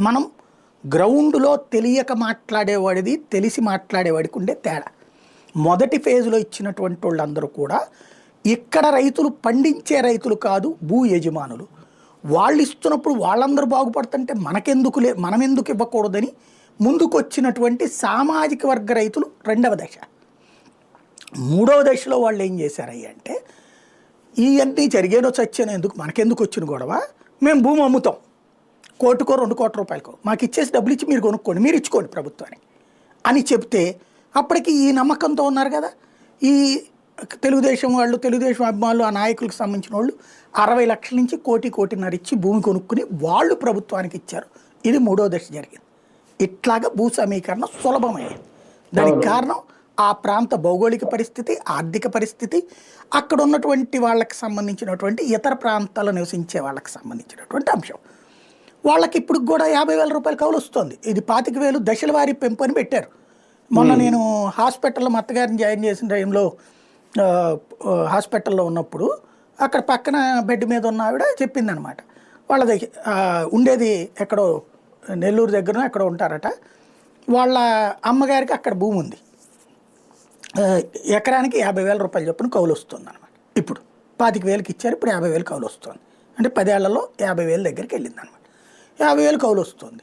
మనం గ్రౌండ్లో తెలియక మాట్లాడేవాడిది తెలిసి మాట్లాడేవాడికి ఉండే తేడా. మొదటి ఫేజ్లో ఇచ్చినటువంటి వాళ్ళందరూ కూడా ఇక్కడ రైతులు పండించే రైతులు కాదు, భూ యజమానులు. వాళ్ళు ఇస్తున్నప్పుడు వాళ్ళందరూ బాగుపడుతుంటే మనం ఎందుకు ఇవ్వకూడదని ముందుకు వచ్చినటువంటి సామాజిక వర్గ రైతులు రెండవ దశ. మూడవ దశలో వాళ్ళు ఏం చేశారయ్య అంటే, ఇవన్నీ జరిగేనో చచ్చానో ఎందుకు, మనకెందుకు వచ్చిన గొడవ, మేము భూమి అమ్ముతాం, కోటికో 2 కోట్ల రూపాయలకో, మాకు ఇచ్చేసి డబ్బులు ఇచ్చి మీరు కొనుక్కోండి, మీరు ఇచ్చుకోండి ప్రభుత్వానికి అని చెప్తే, అప్పటికి ఈ నమ్మకంతో ఉన్నారు కదా ఈ తెలుగుదేశం వాళ్ళు, తెలుగుదేశం అభిమానులు, ఆ నాయకులకు సంబంధించిన వాళ్ళు 60 లక్షల నుంచి కోటిన్నర ఇచ్చి భూమి కొనుక్కుని వాళ్ళు ప్రభుత్వానికి ఇచ్చారు. ఇది మూడో దశ జరిగింది. ఇట్లాగా భూ సమీకరణ సులభమైంది. దానికి కారణం ఆ ప్రాంత భౌగోళిక పరిస్థితి, ఆర్థిక పరిస్థితి, అక్కడ ఉన్నటువంటి వాళ్ళకి సంబంధించినటువంటి ఇతర ప్రాంతాల్లో నివసించే వాళ్ళకి సంబంధించినటువంటి అంశం. వాళ్ళకి ఇప్పుడు కూడా 50,000 రూపాయల కౌలు వస్తుంది. ఇది 25,000 దశల వారీ పెంపు అని పెట్టారు. మొన్న నేను హాస్పిటల్లో మా అత్తగారిని జాయిన్ చేసిన టైంలో హాస్పిటల్లో ఉన్నప్పుడు అక్కడ పక్కన బెడ్ మీద ఉన్న ఆవిడ చెప్పిందనమాట, వాళ్ళది ఉండేది ఎక్కడో నెల్లూరు దగ్గర ఎక్కడో ఉంటారట, వాళ్ళ అమ్మగారికి అక్కడ భూమి ఉంది, ఎకరానికి 50,000 రూపాయలు చొప్పున కౌలు వస్తుంది అనమాట. ఇప్పుడు 25,000కి ఇచ్చారు, ఇప్పుడు 50,000 కౌలు వస్తుంది. అంటే 10 ఏళ్లలో 50,000 దగ్గరికి వెళ్ళింది అనమాట. 50,000 కౌలు వస్తుంది.